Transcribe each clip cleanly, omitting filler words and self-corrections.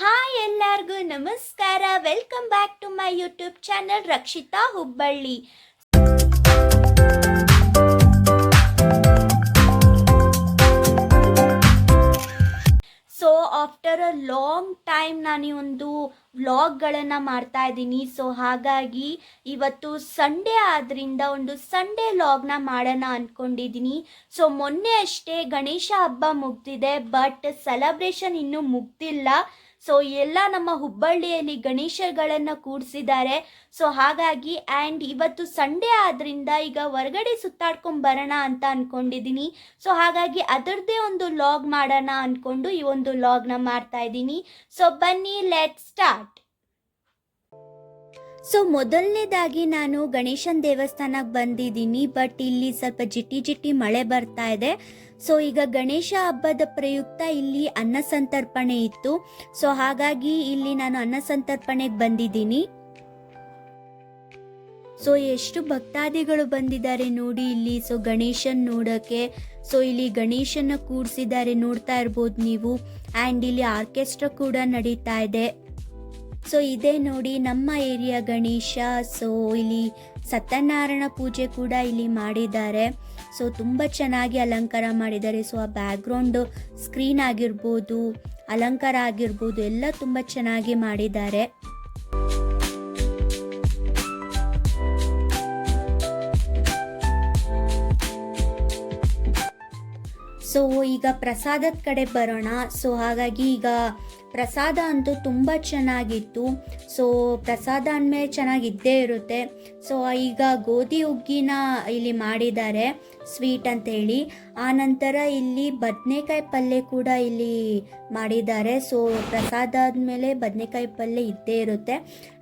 Hi ಎಲ್ಲರಿಗೂ ನಮಸ್ಕಾರ. Welcome back to my YouTube channel Rakshita Hubballi. So after a long time ನಾನು ಈ ಒಂದು ವ್ಲಾಗ್ಗಳನ್ನು ಮಾಡ್ತಾ ಇದ್ದೀನಿ. ಸೊ ಹಾಗಾಗಿ ಇವತ್ತು ಸಂಡೇ ಆದ್ದರಿಂದ ಒಂದು ಸಂಡೇ ವ್ಲಾಗ್ನ ಮಾಡೋಣ ಅಂದ್ಕೊಂಡಿದ್ದೀನಿ. ಸೊ ಮೊನ್ನೆ ಅಷ್ಟೇ ಗಣೇಶ ಹಬ್ಬ ಮುಗ್ದಿದೆ, ಬಟ್ ಸೆಲೆಬ್ರೇಷನ್ ಇನ್ನೂ ಮುಗ್ದಿಲ್ಲ. ಸೊ ಎಲ್ಲ ನಮ್ಮ ಹುಬ್ಬಳ್ಳಿಯಲ್ಲಿ ಗಣೇಶಗಳನ್ನು ಕೂಡಿಸಿದ್ದಾರೆ. ಸೊ ಹಾಗಾಗಿ ಆ್ಯಂಡ್ ಇವತ್ತು ಸಂಡೇ ಆದ್ದರಿಂದ ಈಗ ಹೊರಗಡೆ ಸುತ್ತಾಡ್ಕೊಂಡು ಬರೋಣ ಅಂತ ಅಂದ್ಕೊಂಡಿದ್ದೀನಿ. ಸೊ ಹಾಗಾಗಿ ಅದರದ್ದೇ ಒಂದು ಲಾಗ್ ಮಾಡೋಣ ಅಂದ್ಕೊಂಡು ಈ ಒಂದು ಲಾಗ್ನ ಮಾಡ್ತಾ ಇದ್ದೀನಿ. ಸೊ ಬನ್ನಿ, ಲೆಟ್ ಸ್ಟಾರ್ಟ್. ಸೊ ಮೊದಲನೇದಾಗಿ ನಾನು ಗಣೇಶನ ದೇವಸ್ಥಾನಕ್ಕೆ ಬಂದಿದ್ದೀನಿ, ಬಟ್ ಇಲ್ಲಿ ಸ್ವಲ್ಪ ಜಿಟಿ ಮಳೆ ಬರ್ತಾ ಇದೆ. ಸೊ ಈಗ ಗಣೇಶ ಹಬ್ಬದ ಪ್ರಯುಕ್ತ ಇಲ್ಲಿ ಅನ್ನ ಸಂತರ್ಪಣೆ ಇತ್ತು. ಸೊ ಹಾಗಾಗಿ ಇಲ್ಲಿ ನಾನು ಅನ್ನ ಸಂತರ್ಪಣೆಗೆ ಬಂದಿದ್ದೀನಿ. ಸೊ ಎಷ್ಟು ಭಕ್ತಾದಿಗಳು ಬಂದಿದ್ದಾರೆ ನೋಡಿ ಇಲ್ಲಿ. ಸೊ ಗಣೇಶನ್ ನೋಡೋಕ್ಕೆ. ಸೊ ಇಲ್ಲಿ ಗಣೇಶನ ಕೂರಿಸಿದ್ದಾರೆ, ನೋಡ್ತಾ ಇರ್ಬೋದು ನೀವು. ಆ್ಯಂಡ್ ಇಲ್ಲಿ ಆರ್ಕೆಸ್ಟ್ರಾ ಕೂಡ ನಡೀತಾ ಇದೆ. ಸೊ ಇದೇ ನೋಡಿ ನಮ್ಮ ಏರಿಯಾ ಗಣೇಶ. ಸೊ ಇಲ್ಲಿ ಸತ್ಯನಾರಾಯಣ ಪೂಜೆ ಕೂಡ ಇಲ್ಲಿ ಮಾಡಿದ್ದಾರೆ. ಸೊ ತುಂಬ ಚೆನ್ನಾಗಿ ಅಲಂಕಾರ ಮಾಡಿದ್ದಾರೆ. ಸೊ ಆ ಬ್ಯಾಕ್ಗ್ರೌಂಡ್ ಸ್ಕ್ರೀನ್ ಆಗಿರ್ಬೋದು, ಅಲಂಕಾರ ಆಗಿರ್ಬೋದು, ಎಲ್ಲ ತುಂಬ ಚೆನ್ನಾಗಿ ಮಾಡಿದ್ದಾರೆ. ಸೊ ಈಗ ಪ್ರಸಾದದ ಕಡೆ ಬರೋಣ. ಸೊ ಹಾಗಾಗಿ ಈಗ ಪ್ರಸಾದ ಅಂತೂ ತುಂಬ ಚೆನ್ನಾಗಿತ್ತು. ಸೊ ಪ್ರಸಾದ ಅಂದಮೇಲೆ ಚೆನ್ನಾಗಿದ್ದೇ ಇರುತ್ತೆ. ಸೊ ಈಗ ಗೋಧಿ ಹುಗ್ಗಿನ ಇಲ್ಲಿ ಮಾಡಿದ್ದಾರೆ, ಸ್ವೀಟ್ ಅಂತೇಳಿ. ಆನಂತರ ಇಲ್ಲಿ ಬದನೆಕಾಯಿ ಪಲ್ಯ ಕೂಡ ಇಲ್ಲಿ ಮಾಡಿದ್ದಾರೆ. ಸೊ ಪ್ರಸಾದ ಆದಮೇಲೆ ಬದನೆಕಾಯಿ ಪಲ್ಯ ಇದ್ದೇ ಇರುತ್ತೆ.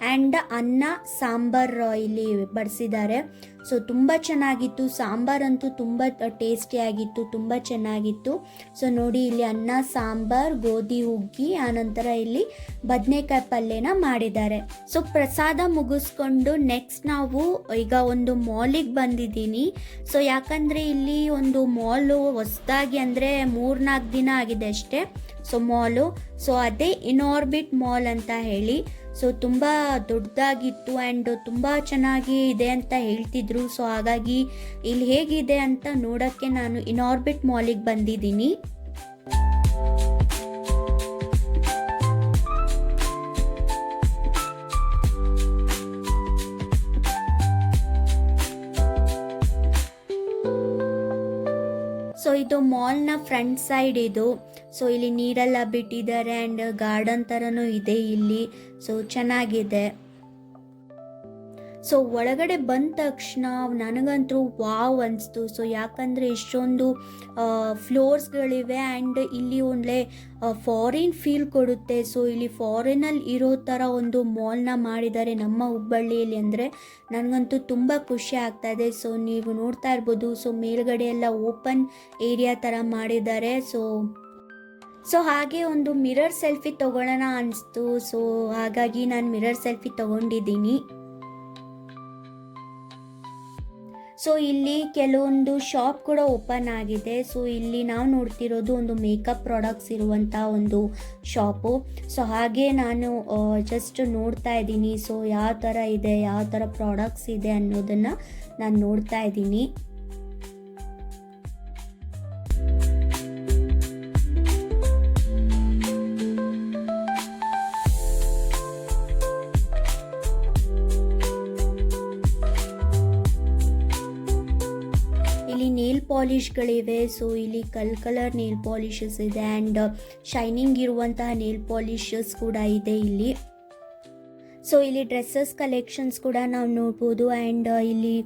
ಆ್ಯಂಡ್ ಅನ್ನ ಸಾಂಬಾರು ಇಲ್ಲಿ ಬಡಿಸಿದ್ದಾರೆ. ಸೊ ತುಂಬ ಚೆನ್ನಾಗಿತ್ತು. ಸಾಂಬಾರಂತೂ ತುಂಬ ಟೇಸ್ಟಿಯಾಗಿತ್ತು, ತುಂಬ ಚೆನ್ನಾಗಿತ್ತು. ಸೊ ನೋಡಿ ಇಲ್ಲಿ ಅನ್ನ ಸಾಂಬಾರ್, ಗೋಧಿ ಹುಗ್ಗಿ, ಆನಂತರ ಇಲ್ಲಿ ಬದನೆಕಾಯಿ ಪಲ್ಯನ ಮಾಡಿದ್ದಾರೆ. ಸೊ ಪ್ರಸಾದ ಮುಗಿಸ್ಕೊಂಡು ನೆಕ್ಸ್ಟ್ ನಾವು ಈಗ ಒಂದು ಮಾಲಿಗೆ ಬಂದಿದ್ದೀನಿ. ಸೊ ಯಾಕಂದರೆ ಇಲ್ಲಿ ಒಂದು ಮಾಲು ಹೊಸದಾಗಿ, ಅಂದರೆ 3-4 ದಿನ ಆಗಿದೆ ಅಷ್ಟೇ. ಸೊ ಮಾಲು, ಸೊ ಅದೇ ಇನಾರ್ಬಿಟ್ ಮಾಲ್ ಅಂತ ಹೇಳಿ. ಸೊ ತುಂಬ ದೊಡ್ಡದಾಗಿತ್ತು ಆ್ಯಂಡ್ ತುಂಬ ಚೆನ್ನಾಗಿ ಇದೆ ಅಂತ ಹೇಳ್ತಿದ್ರು. ಸೊ ಹಾಗಾಗಿ ಇಲ್ಲಿ ಹೇಗಿದೆ ಅಂತ ನೋಡೋಕ್ಕೆ ನಾನು ಇನಾರ್ಬಿಟ್ ಮಾಲಿಗೆ ಬಂದಿದ್ದೀನಿ. ಸೊ ಇದು ಮಾಲ್ನ ಫ್ರಂಟ್ ಸೈಡ್ ಇದು. ಸೊ ಇಲ್ಲಿ ನೀರೆಲ್ಲ ಬಿಟ್ಟಿದ್ದಾರೆ ಆ್ಯಂಡ್ ಗಾರ್ಡನ್ ಥರನೂ ಇದೆ ಇಲ್ಲಿ. ಸೊ ಚೆನ್ನಾಗಿದೆ. ಸೊ ಒಳಗಡೆ ಬಂದ ತಕ್ಷಣ ನನಗಂತೂ ವಾವ್ ಅನಿಸ್ತು. ಸೊ ಯಾಕಂದರೆ ಇಷ್ಟೊಂದು ಫ್ಲೋರ್ಸ್ಗಳಿವೆ ಆ್ಯಂಡ್ ಇಲ್ಲಿ ಒಳ್ಳೆ ಫಾರಿನ್ ಫೀಲ್ ಕೊಡುತ್ತೆ. ಸೊ ಇಲ್ಲಿ ಫಾರಿನಲ್ಲಿ ಇರೋ ಥರ ಒಂದು ಮಾಲ್ನ ಮಾಡಿದ್ದಾರೆ ನಮ್ಮ ಹುಬ್ಬಳ್ಳಿಯಲ್ಲಿ. ಅಂದರೆ ನನಗಂತೂ ತುಂಬ ಖುಷಿ ಆಗ್ತಾ ಇದೆ. ಸೊ ನೀವು ನೋಡ್ತಾ ಇರ್ಬೋದು. ಸೊ ಮೇಲ್ಗಡೆ ಎಲ್ಲ ಓಪನ್ ಏರಿಯಾ ಥರ ಮಾಡಿದ್ದಾರೆ. ಸೊ ಹಾಗೆ ಒಂದು ಮಿರರ್ ಸೆಲ್ಫಿ ತೊಗೊಳ್ಳೋಣ ಅನಿಸ್ತು. ಸೊ ಹಾಗಾಗಿ ನಾನು ಮಿರರ್ ಸೆಲ್ಫಿ ತೊಗೊಂಡಿದ್ದೀನಿ. ಸೊ ಇಲ್ಲಿ ಕೆಲವೊಂದು ಶಾಪ್ ಕೂಡ ಓಪನ್ ಆಗಿದೆ. ಸೊ ಇಲ್ಲಿ ನಾವು ನೋಡ್ತಿರೋದು ಒಂದು ಮೇಕಪ್ ಪ್ರಾಡಕ್ಟ್ಸ್ ಇರುವಂಥ ಒಂದು ಶಾಪು. ಸೊ ಹಾಗೆ ನಾನು ಜಸ್ಟ್ ನೋಡ್ತಾ ಇದ್ದೀನಿ. ಸೊ ಯಾವ ಥರ ಇದೆ, ಯಾವ ಥರ ಪ್ರಾಡಕ್ಟ್ಸ್ ಇದೆ ಅನ್ನೋದನ್ನು ನಾನು ನೋಡ್ತಾ ಇದ್ದೀನಿ. ಇಲ್ಲಿ ನೇಲ್ ಪಾಲಿಷ್ಗಳಿವೆ. ಸೊ ಇಲ್ಲಿ ಕಲರ್ ನೇಲ್ ಪಾಲಿಷಸ್ ಇದೆ ಆ್ಯಂಡ್ ಶೈನಿಂಗ್ ಇರುವಂತಹ ನೇಲ್ ಪಾಲಿಷಸ್ ಕೂಡ ಇದೆ ಇಲ್ಲಿ. ಸೊ ಇಲ್ಲಿ ಡ್ರೆಸ್ಸಸ್ ಕಲೆಕ್ಷನ್ಸ್ ಕೂಡ ನಾವು ನೋಡ್ಬೋದು ಆ್ಯಂಡ್ ಇಲ್ಲಿ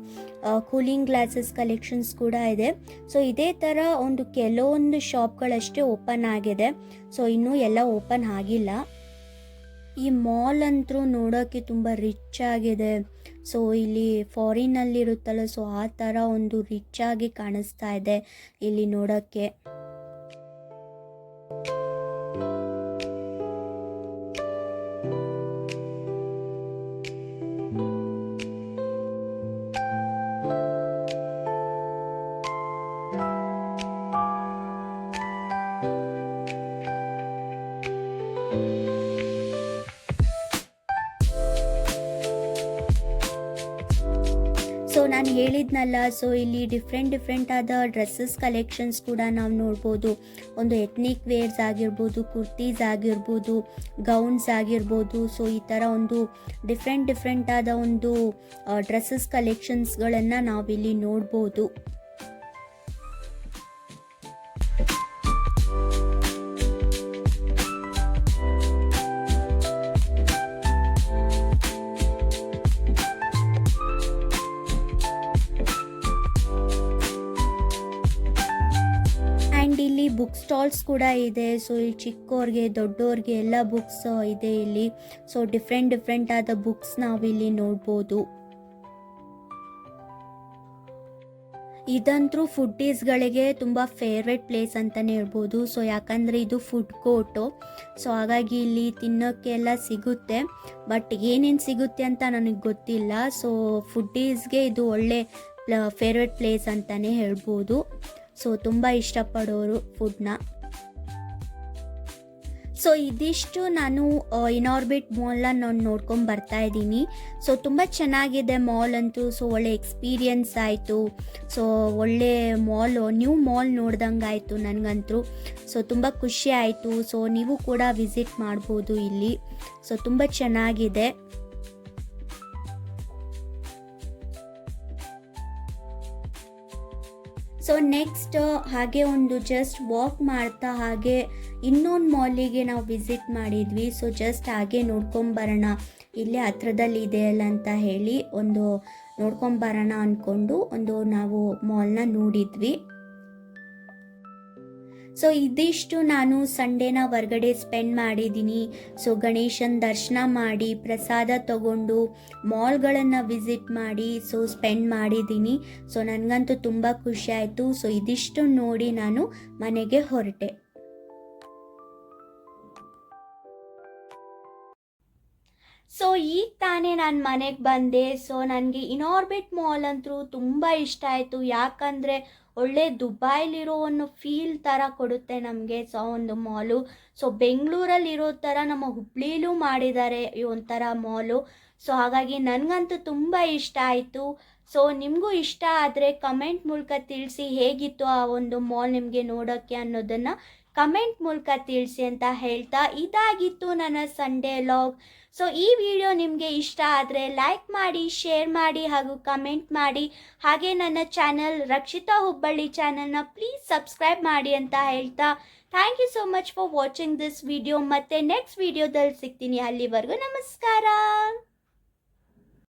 ಕೂಲಿಂಗ್ ಗ್ಲಾಸಸ್ ಕಲೆಕ್ಷನ್ಸ್ ಕೂಡ ಇದೆ. ಸೊ ಇದೇ ಥರ ಒಂದು ಕೆಲವೊಂದು ಶಾಪ್ಗಳಷ್ಟೇ ಓಪನ್ ಆಗಿದೆ. ಸೊ ಇನ್ನೂ ಎಲ್ಲ ಓಪನ್ ಆಗಿಲ್ಲ. ಈ ಮಾಲ್ ಅಂತೂ ನೋಡೋಕ್ಕೆ ತುಂಬ ರಿಚ್ ಆಗಿದೆ. ಸೊ ಇಲ್ಲಿ ಫಾರಿನಲ್ಲಿರುತ್ತಲ್ಲ, ಸೊ ಆ ಥರ ಒಂದು ರಿಚ್ ಆಗಿ ಕಾಣಿಸ್ತಾ ಇದೆ ಇಲ್ಲಿ ನೋಡೋಕ್ಕೆ. ನಾನು ಹೇಳಿದ್ನಲ್ಲ, ಸೊ ಇಲ್ಲಿ ಡಿಫ್ರೆಂಟ್ ಆದ ಡ್ರೆಸ್ಸಸ್ ಕಲೆಕ್ಷನ್ಸ್ ಕೂಡ ನಾವು ನೋಡ್ಬೋದು. ಒಂದು ಎತ್ನಿಕ್ ವೇರ್ಸ್ ಆಗಿರ್ಬೋದು, ಕುರ್ತೀಸ್ ಆಗಿರ್ಬೋದು, ಗೌನ್ಸ್ ಆಗಿರ್ಬೋದು. ಸೊ ಈ ಥರ ಒಂದು ಡಿಫ್ರೆಂಟ್ ಆದ ಒಂದು ಡ್ರೆಸ್ಸಸ್ ಕಲೆಕ್ಷನ್ಸ್ಗಳನ್ನು ನಾವಿಲ್ಲಿ ನೋಡ್ಬೋದು. ಆ್ಯಂಡ್ ಇಲ್ಲಿ ಬುಕ್ ಸ್ಟಾಲ್ಸ್ ಕೂಡ ಇದೆ. ಸೊ ಇಲ್ಲಿ ಚಿಕ್ಕವ್ರಿಗೆ ದೊಡ್ಡವ್ರಿಗೆ ಎಲ್ಲ ಬುಕ್ಸ್ ಇದೆ ಇಲ್ಲಿ. ಸೊ ಡಿಫ್ರೆಂಟ್ ಆದ ಬುಕ್ಸ್ ನಾವಿಲ್ಲಿ ನೋಡ್ಬೋದು. ಇದಂತೂ ಫುಡ್ಡೀಸ್ಗಳಿಗೆ ತುಂಬ ಫೇವ್ರೆಟ್ ಪ್ಲೇಸ್ ಅಂತಲೇ ಹೇಳ್ಬೋದು. ಸೊ ಯಾಕಂದರೆ ಇದು ಫುಡ್ ಕೋರ್ಟು. ಸೊ ಹಾಗಾಗಿ ಇಲ್ಲಿ ತಿನ್ನೋಕ್ಕೆಲ್ಲ ಸಿಗುತ್ತೆ, ಬಟ್ ಏನೇನು ಸಿಗುತ್ತೆ ಅಂತ ನನಗೆ ಗೊತ್ತಿಲ್ಲ. ಸೊ ಫುಡ್ಡೀಸ್ಗೆ ಇದು ಒಳ್ಳೆ ಫೇವ್ರೆಟ್ ಪ್ಲೇಸ್ ಅಂತಲೇ ಹೇಳ್ಬೋದು. ಸೊ ತುಂಬ ಇಷ್ಟಪಡೋರು ಫುಡ್ನ. ಸೊ ಇದಿಷ್ಟು ನಾನು ಇನಾರ್ಬಿಟ್ ಮಾಲ್ನ ನಾನು ನೋಡ್ಕೊಂಡು ಬರ್ತಾ ಇದ್ದೀನಿ. ಸೊ ತುಂಬ ಚೆನ್ನಾಗಿದೆ ಮಾಲ್ ಅಂತೂ. ಸೊ ಒಳ್ಳೆ ಎಕ್ಸ್ಪೀರಿಯನ್ಸ್ ಆಯಿತು. ಸೊ ಒಳ್ಳೆ ನ್ಯೂ ಮಾಲ್ ನೋಡ್ದಂಗೆ ಆಯಿತು ನನಗಂತೂ. ಸೊ ತುಂಬ ಖುಷಿ ಆಯಿತು. ಸೊ ನೀವು ಕೂಡ ವಿಸಿಟ್ ಮಾಡ್ಬೋದು ಇಲ್ಲಿ. ಸೊ ತುಂಬ ಚೆನ್ನಾಗಿದೆ. ಸೊ ನೆಕ್ಸ್ಟ್ ಹಾಗೆ ಒಂದು ಜಸ್ಟ್ ವಾಕ್ ಮಾಡ್ತಾ ಹಾಗೆ ಇನ್ನೊಂದು ಮಾಲಿಗೆ ನಾವು ವಿಸಿಟ್ ಮಾಡಿದ್ವಿ. ಸೊ ಜಸ್ಟ್ ಹಾಗೆ ನೋಡ್ಕೊಂಬರೋಣ, ಇಲ್ಲೇ ಹತ್ರದಲ್ಲಿ ಇದೆಯಲ್ಲ ಅಂತ ಹೇಳಿ ಒಂದು ನೋಡ್ಕೊಂಬರೋಣ ಅಂದ್ಕೊಂಡು ನಾವು ಮಾಲ್ನ ನೋಡಿದ್ವಿ. ಸೊ ಇದಿಷ್ಟು ನಾನು ಸಂಡೇನ ಹೊರಗಡೆ ಸ್ಪೆಂಡ್ ಮಾಡಿದ್ದೀನಿ. ಸೊ ಗಣೇಶನ ದರ್ಶನ ಮಾಡಿ, ಪ್ರಸಾದ ತಗೊಂಡು, ಮಾಲ್ಗಳನ್ನು ವಿಸಿಟ್ ಮಾಡಿ ಸೊ ಸ್ಪೆಂಡ್ ಮಾಡಿದ್ದೀನಿ. ಸೊ ನನಗಂತೂ ತುಂಬ ಖುಷಿ ಆಯಿತು. ಸೊ ಇದಿಷ್ಟು ನೋಡಿ ನಾನು ಮನೆಗೆ ಹೊರಟೆ. ಸೊ ಈಗ ತಾನೇ ನಾನು ಮನೆಗೆ ಬಂದೆ. ಸೊ ನನಗೆ ಇನಾರ್ಬಿಟ್ ಮಾಲ್ ಅಂತೂ ತುಂಬ ಇಷ್ಟ ಆಯಿತು. ಯಾಕಂದರೆ ಒಳ್ಳೆ ದುಬೈಲಿರೋ ಒಂದು ಫೀಲ್ ಥರ ಕೊಡುತ್ತೆ ನಮಗೆ. ಸೊ ಒಂದು ಮಾಲು ಸೊ ಬೆಂಗಳೂರಲ್ಲಿರೋ ಥರ ನಮ್ಮ ಹುಬ್ಳಿಲೂ ಮಾಡಿದ್ದಾರೆ ಈ ಒಂಥರ ಮಾಲು. ಸೊ ಹಾಗಾಗಿ ನನಗಂತೂ ತುಂಬ ಇಷ್ಟ ಆಯಿತು. ಸೊ ನಿಮಗೂ ಇಷ್ಟ ಆದರೆ ಕಮೆಂಟ್ ಮೂಲಕ ತಿಳಿಸಿ ಹೇಗಿತ್ತು ಆ ಒಂದು ಮಾಲ್ ನಿಮಗೆ ನೋಡೋಕ್ಕೆ ಅನ್ನೋದನ್ನು ಕಮೆಂಟ್ ಮೂಲಕ ತಿಳಿಸಿ ಅಂತ ಹೇಳ್ತಾ ಇದಾಗಿತ್ತು ನನ್ನ ಸಂಡೇ ವ್ಲಾಗ್. ಸೊ ಈ ವಿಡಿಯೋ ನಿಮಗೆ ಇಷ್ಟ ಆದರೆ ಲೈಕ್ ಮಾಡಿ, ಶೇರ್ ಮಾಡಿ ಹಾಗೂ ಕಮೆಂಟ್ ಮಾಡಿ. ಹಾಗೆ ನನ್ನ ಚಾನಲ್ ರಕ್ಷಿತಾ ಹುಬ್ಬಳ್ಳಿ ಚಾನಲ್ನ ಪ್ಲೀಸ್ ಸಬ್ಸ್ಕ್ರೈಬ್ ಮಾಡಿ ಅಂತ ಹೇಳ್ತಾ thank you so much for watching this video. ಮತ್ತೆ ನೆಕ್ಸ್ಟ್ ವಿಡಿಯೋದಲ್ಲಿ ಸಿಗ್ತೀನಿ. ಅಲ್ಲಿವರೆಗೂ ನಮಸ್ಕಾರ.